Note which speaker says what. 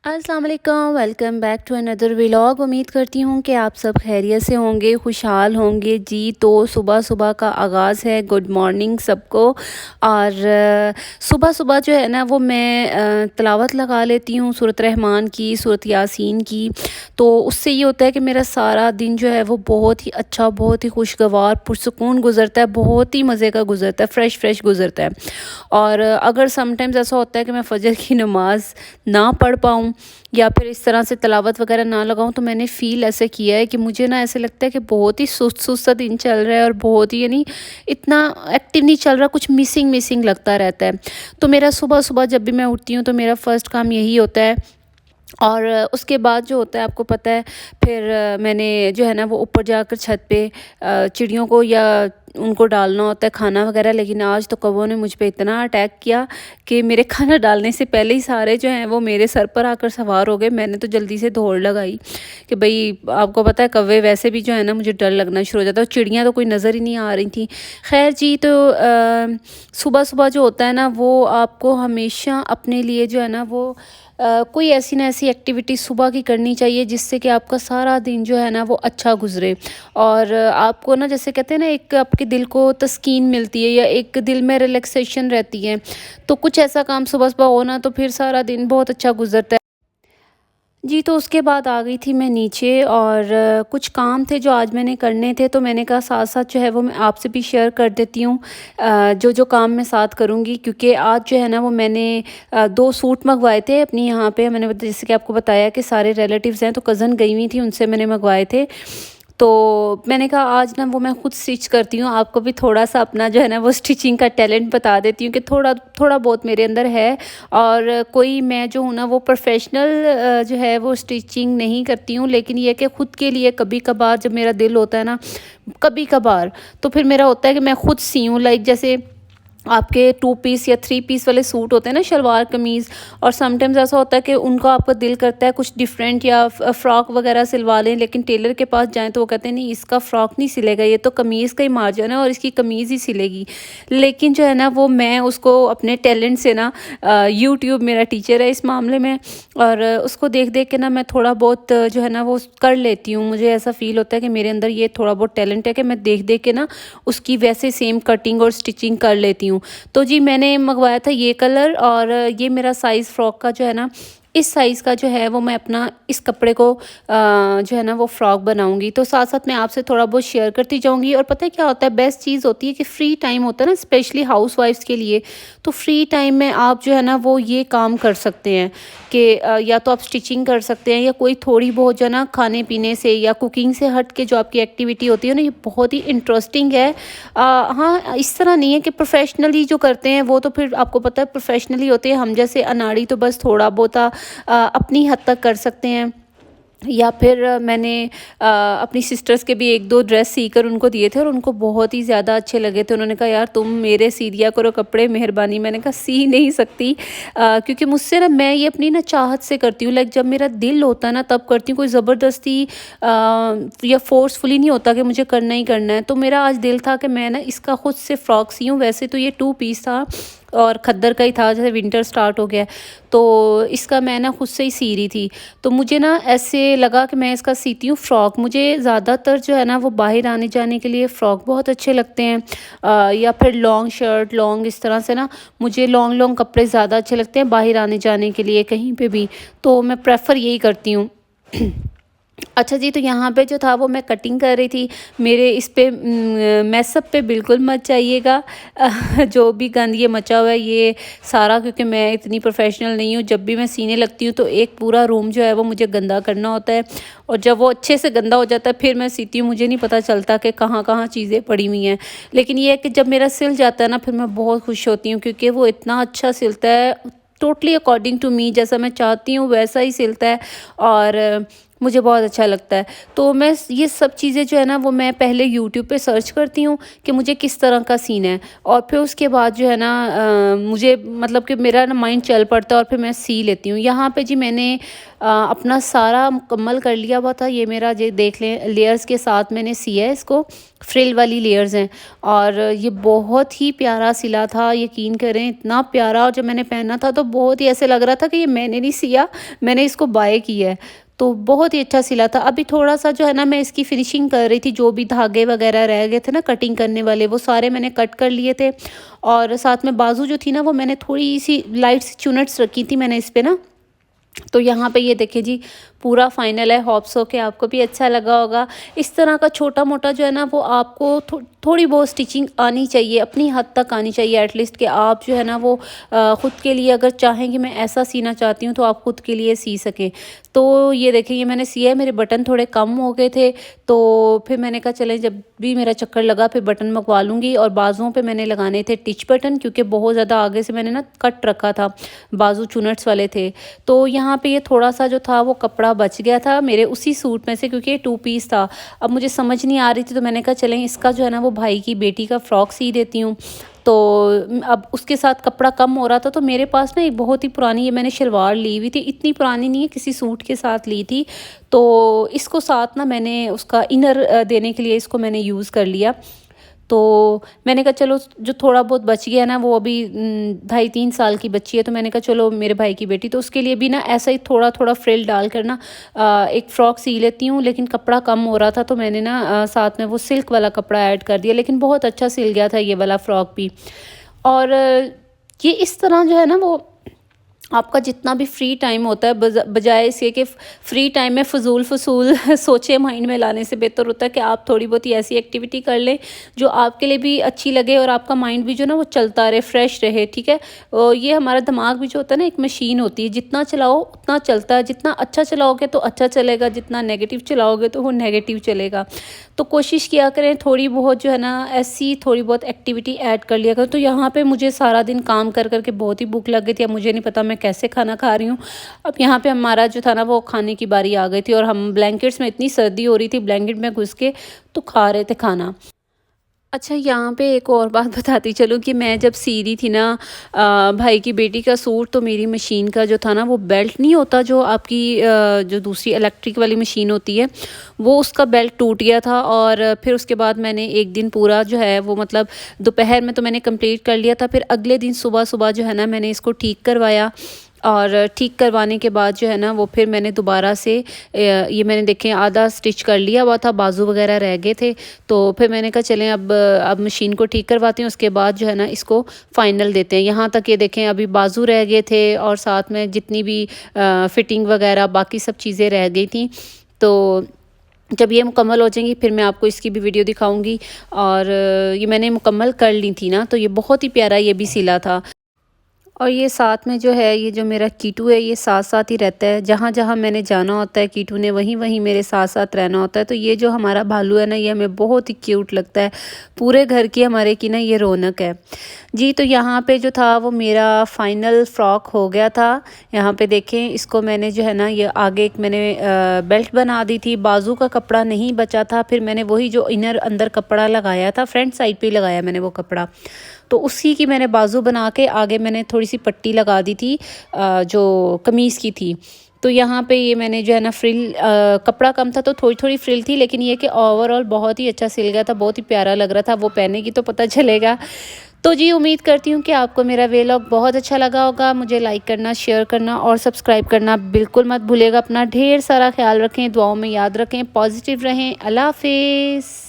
Speaker 1: अस्सलाम वालेकुम, welcome back to another vlog. उम्मीद करती हूँ कि आप सब खैरियत से होंगे, खुशहाल होंगे जी। तो सुबह सुबह का आगाज़ है, गुड मॉर्निंग सबको। और सुबह सुबह जो है ना वो मैं तिलावत लगा लेती हूँ सूरत रहमान की, सूरत यासीन की। तो उससे ये होता है कि मेरा सारा दिन जो है वो बहुत ही अच्छा, बहुत ही खुशगवार, पुरसुकून गुज़रता है, बहुत ही मज़े का गुज़रता है, फ़्रेश फ़्रेश गुज़रता है। और अगर समटाइम्स ऐसा होता है कि मैं फ़जर की नमाज़ ना पढ़ पाऊँ या फिर इस तरह से तिलावत वगैरह ना लगाऊँ, तो मैंने फ़ील ऐसे किया है कि मुझे ना ऐसे लगता है कि बहुत ही सुस्त सुस्त सा दिन चल रहा है और बहुत ही यानी इतना एक्टिव नहीं चल रहा, कुछ मिसिंग मिसिंग लगता रहता है। तो मेरा सुबह सुबह जब भी मैं उठती हूँ तो मेरा फ़र्स्ट काम यही होता है। और उसके बाद जो होता है आपको पता है, फिर मैंने जो है ना वो ऊपर जाकर छत पे चिड़ियों को या उनको डालना होता है खाना वगैरह। लेकिन आज तो कौवों ने मुझ पे इतना अटैक किया कि मेरे खाना डालने से पहले ही सारे जो हैं वो मेरे सर पर आकर सवार हो गए। मैंने तो जल्दी से दौड़ लगाई कि भाई, आपको पता है कौवे वैसे भी जो है ना मुझे डर लगना शुरू हो जाता है, और चिड़ियाँ तो कोई नज़र ही नहीं आ रही थी। खैर जी, तो सुबह सुबह जो होता है ना वो आपको हमेशा अपने लिए जो है ना वो कोई ऐसी ना ऐसी एक्टिविटी सुबह की करनी चाहिए जिससे कि आपका सारा दिन जो है ना वो अच्छा गुजरे। और आपको ना, जैसे कहते हैं ना, एक आपके दिल को तस्कीन मिलती है या एक दिल में रिलैक्सेशन रहती है। तो कुछ ऐसा काम सुबह सुबह हो ना तो फिर सारा दिन बहुत अच्छा गुजरता है जी। तो उसके बाद आ गई थी मैं नीचे, और कुछ काम थे जो आज मैंने करने थे, तो मैंने कहा साथ साथ जो है वो मैं आपसे भी शेयर कर देती हूँ जो जो काम मैं साथ करूँगी। क्योंकि आज जो है ना वो मैंने 2 सूट मंगवाए थे अपनी यहाँ पे। मैंने जैसे कि आपको बताया कि सारे रिलेटिव्स हैं, तो कज़न गई हुई थी, उनसे मैंने मंगवाए थे। तो मैंने कहा आज ना वो मैं खुद स्टिच करती हूँ, आपको भी थोड़ा सा अपना जो है ना वो स्टिचिंग का टैलेंट बता देती हूँ कि थोड़ा थोड़ा बहुत मेरे अंदर है। और कोई मैं जो हूँ ना वो प्रोफेशनल जो है वो स्टिचिंग नहीं करती हूँ, लेकिन ये कि ख़ुद के लिए कभी कभार जब मेरा दिल होता है ना, कभी कभार, तो फिर मेरा होता है कि मैं खुद सीऊँ। लाइक जैसे आपके 2 पीस या 3 पीस वाले सूट होते हैं ना, शलवार कमीज़। और समटाइम्स ऐसा होता है कि उनको आपका दिल करता है कुछ डिफरेंट या फ़्रॉक वगैरह सिलवा लें, लेकिन टेलर के पास जाएँ तो वो कहते हैं नहीं, इसका फ़्रॉक नहीं सिलेगा, ये तो कमीज़ का ही मार्जिन है और इसकी कमीज़ ही सिलेगी। लेकिन जो है ना वो मैं उसको अपने टैलेंट से ना, यूट्यूब मेरा टीचर है इस मामले में, और उसको देख देख के ना मैं थोड़ा बहुत जो है ना वो कर लेती हूँ। मुझे ऐसा फ़ील होता है कि मेरे अंदर ये थोड़ा बहुत टैलेंट है कि मैं देख देख के ना उसकी वैसे सेम कटिंग और स्टिचिंग कर लेती हूँ। तो जी, मैंने मंगवाया था ये कलर, और ये मेरा साइज़ फ़्रॉक का जो है ना, इस साइज़ का जो है वो मैं अपना इस कपड़े को जो है ना वो फ़्रॉक बनाऊंगी। तो साथ साथ मैं आपसे थोड़ा बहुत शेयर करती जाऊंगी। और पता है क्या होता है, बेस्ट चीज़ होती है कि फ्री टाइम होता है ना, स्पेशली हाउस वाइफ्स के लिए। तो फ्री टाइम में आप जो है ना वो ये काम कर सकते हैं कि या तो आप स्टिचिंग कर सकते हैं, या कोई थोड़ी बहुत जो है ना खाने पीने से या कुकिंग से हट के जो आपकी एक्टिविटी होती है ना, ये बहुत ही इंटरेस्टिंग है। हाँ, इस तरह नहीं है कि प्रोफेशनली जो करते हैं वो तो फिर आपको पता है प्रोफेशनली होते हैं, हम जैसे अनाड़ी तो बस थोड़ा बहुत अपनी हद तक कर सकते हैं। या फिर मैंने अपनी सिस्टर्स के भी 1-2 ड्रेस सीकर उनको दिए थे और उनको बहुत ही ज़्यादा अच्छे लगे थे। उन्होंने कहा यार तुम मेरे सी दिया करो कपड़े, मेहरबानी। मैंने कहा सी नहीं सकती, क्योंकि मुझसे ना, मैं ये अपनी ना चाहत से करती हूँ। लाइक जब मेरा दिल होता है ना तब करती हूँ, कोई ज़बरदस्ती या फोर्सफुली नहीं होता कि मुझे करना ही करना है। तो मेरा आज दिल था कि मैं ना इसका खुद से फ़्रॉक सी हूँ। वैसे तो ये 2 पीस था और खद्दर का ही था, जैसे विंटर स्टार्ट हो गया है, तो इसका मैं ना खुद से ही सी रही थी। तो मुझे ना ऐसे लगा कि मैं इसका सीती हूँ फ़्रॉक। मुझे ज़्यादातर जो है ना वो बाहर आने जाने के लिए फ़्रॉक बहुत अच्छे लगते हैं, या फिर लॉन्ग शर्ट, लॉन्ग इस तरह से ना, मुझे लॉन्ग लॉन्ग कपड़े ज़्यादा अच्छे लगते हैं बाहर आने जाने के लिए कहीं पे भी। तो मैं प्रेफर यही करती हूँ। अच्छा जी, तो यहाँ पे जो था वो मैं कटिंग कर रही थी। मेरे इस पे मैसअप पे बिल्कुल मत जाइएगा। जो भी गंद ये मचा हुआ है ये सारा, क्योंकि मैं इतनी प्रोफेशनल नहीं हूँ। जब भी मैं सीने लगती हूँ तो एक पूरा रूम जो है वो मुझे गंदा करना होता है, और जब वो अच्छे से गंदा हो जाता है फिर मैं सीती हूँ। मुझे नहीं पता चलता कि कहाँ कहाँ चीज़ें पड़ी हुई हैं। लेकिन ये है कि जब मेरा सिल जाता है ना, फिर मैं बहुत खुश होती हूँ, क्योंकि वो इतना अच्छा सिलता है, टोटली अकॉर्डिंग टू मी, जैसा मैं चाहती हूँ वैसा ही सिलता है। और मुझे बहुत अच्छा लगता है। तो मैं ये सब चीज़ें जो है ना वो मैं पहले यूट्यूब पे सर्च करती हूँ कि मुझे किस तरह का सीना है, और फिर उसके बाद जो है ना मुझे मतलब कि मेरा ना माइंड चल पड़ता है और फिर मैं सी लेती हूँ। यहाँ पे जी मैंने अपना सारा मुकम्मल कर लिया हुआ था। ये मेरा जे देख लें लेयर्स के साथ मैंने सिया है इसको, फ्रिल वाली लेयर्स हैं, और ये बहुत ही प्यारा सिला था, यकीन करें इतना प्यारा। और जब मैंने पहना था तो बहुत ही ऐसे लग रहा था कि ये मैंने नहीं सिया, मैंने इसको बाय किया है। तो बहुत ही अच्छा सिला था। अभी थोड़ा-सा जो है ना मैं इसकी फिनिशिंग कर रही थी, जो भी धागे वगैरह रह गए थे ना कटिंग करने वाले, वो सारे मैंने कट कर लिए थे। और साथ में बाजू जो थी ना वो मैंने थोड़ी-सी लाइट सी चुनट्स रखी थी मैंने इस पे ना। तो यहाँ पे ये देखिए जी पूरा फाइनल है। होप सो कि आपको भी अच्छा लगा होगा। इस तरह का छोटा मोटा जो है ना वो आपको थोड़ी बहुत स्टिचिंग आनी चाहिए, अपनी हद तक आनी चाहिए एटलीस्ट, कि आप जो है ना वो ख़ुद के लिए अगर चाहें कि मैं ऐसा सीना चाहती हूँ तो आप ख़ुद के लिए सी सकें। तो ये देखिए ये मैंने सिया है, मेरे बटन थोड़े कम हो गए थे, तो फिर मैंने कहा चलें जब भी मेरा चक्कर लगा फिर बटन मंगवा लूँगी। और बाजुओं पे मैंने लगाने थे टिच बटन, क्योंकि बहुत ज़्यादा आगे से मैंने ना कट रखा था, बाजू चुनट्स वाले थे। तो यहाँ पे ये थोड़ा सा जो था वो कपड़ा बच गया था मेरे उसी सूट में से, क्योंकि ये 2 पीस था। अब मुझे समझ नहीं आ रही थी, तो मैंने कहा चलें इसका जो है ना वो भाई की बेटी का फ़्रॉक सी देती हूँ। तो अब उसके साथ कपड़ा कम हो रहा था, तो मेरे पास ना एक बहुत ही पुरानी ये मैंने शलवार ली हुई थी, इतनी पुरानी नहीं है, किसी सूट के साथ ली थी। तो इसको साथ ना मैंने उसका इनर देने के लिए इसको मैंने यूज़ कर लिया। तो मैंने कहा चलो जो थोड़ा बहुत बच गया ना, वो अभी 2.5-3 साल की बच्ची है, तो मैंने कहा चलो मेरे भाई की बेटी, तो उसके लिए भी ना ऐसा ही थोड़ा थोड़ा फ्रिल डाल कर ना एक फ़्रॉक सी लेती हूँ। लेकिन कपड़ा कम हो रहा था, तो मैंने ना साथ में वो सिल्क वाला कपड़ा ऐड कर दिया, लेकिन बहुत अच्छा सिल गया था ये वाला फ़्रॉक भी। और ये इस तरह जो है ना वो आपका जितना भी फ्री टाइम होता है, बजाय इसके कि फ्री टाइम में फ़ुज़ूल सोचें माइंड में लाने से बेहतर होता है कि आप थोड़ी बहुत ही ऐसी एक्टिविटी कर लें जो आपके लिए भी अच्छी लगे और आपका माइंड भी जो ना वो चलता रहे, फ्रेश रहे, ठीक है। और ये हमारा दिमाग भी जो होता है ना एक मशीन होती है, जितना चलाओ उतना चलता है, जितना अच्छा चलाओगे तो अच्छा चलेगा, जितना नेगेटिव चलाओगे तो वो नेगेटिव चलेगा। तो कोशिश किया करें थोड़ी बहुत जो है ना ऐसी थोड़ी बहुत एक्टिविटी ऐड कर लिया करें। तो यहाँ पे मुझे सारा दिन काम कर कर के बहुत ही भूख लग गई थी, अब मुझे नहीं पता मैं कैसे खाना खा रही हूँ। अब यहाँ पे हमारा जो था ना वो खाने की बारी आ गई थी, और हम ब्लैंकेट्स में, इतनी सर्दी हो रही थी, ब्लैंकेट में घुस के तो खा रहे थे खाना। अच्छा, यहाँ पे एक और बात बताती चलूँ कि मैं जब सी रही थी ना भाई की बेटी का सूट, तो मेरी मशीन का जो था ना वो बेल्ट नहीं होता जो आपकी जो दूसरी इलेक्ट्रिक वाली मशीन होती है, वो उसका बेल्ट टूट गया था। और फिर उसके बाद मैंने एक दिन पूरा जो है वो मतलब दोपहर में तो मैंने कंप्लीट कर लिया था, फिर अगले दिन सुबह सुबह जो है ना मैंने इसको ठीक करवाया। और ठीक करवाने के बाद जो है ना वो फिर मैंने दोबारा से ये मैंने देखें आधा स्टिच कर लिया हुआ था, बाजू वगैरह रह गए थे। तो फिर मैंने कहा चलें अब मशीन को ठीक करवाते हैं, उसके बाद जो है ना इसको फ़ाइनल देते हैं। यहाँ तक ये देखें अभी बाजू रह गए थे, और साथ में जितनी भी फ़िटिंग वगैरह बाकी सब चीज़ें रह गई थी। तो जब ये मुकम्मल हो जाएंगी फिर मैं आपको इसकी भी वीडियो दिखाऊंगी। और ये मैंने मुकम्मल कर ली थी ना, तो ये बहुत ही प्यारा ये भी सिला था। और ये साथ में जो है ये जो मेरा कीटू है ये साथ साथ ही रहता है, जहाँ जहाँ मैंने जाना होता है कीटू ने वहीं वहीं मेरे साथ साथ रहना होता है। तो ये जो हमारा भालू है ना ये हमें बहुत ही क्यूट लगता है, पूरे घर की हमारे की ना ये रौनक है जी। तो यहाँ पे जो था वो मेरा फ़ाइनल फ़्रॉक हो गया था। यहाँ पे देखें इसको मैंने जो है ना ये आगे एक मैंने बेल्ट बना दी थी, बाजू का कपड़ा नहीं बचा था, फिर मैंने वही जो इनर अंदर कपड़ा लगाया था फ्रंट साइड पे ही लगाया मैंने वो कपड़ा, तो उसी की मैंने बाजू बना के आगे मैंने थोड़ी सी पट्टी लगा दी थी जो कमीज़ की थी। तो यहाँ पे ये मैंने जो है ना फ्रिल कपड़ा कम था तो थोड़ी थोड़ी फ्रिल थी, लेकिन ये कि ओवरऑल बहुत ही अच्छा सिल गया था, बहुत ही प्यारा लग रहा था। वो पहनेगी तो पता चलेगा। तो जी उम्मीद करती हूँ कि आपको मेरा व्लॉग बहुत अच्छा लगा होगा। मुझे लाइक करना, शेयर करना और सब्सक्राइब करना बिल्कुल मत भूलिएगा। अपना ढेर सारा ख्याल रखें, दुआओं में याद रखें, पॉजिटिव रहें। अल्लाह हाफिज़।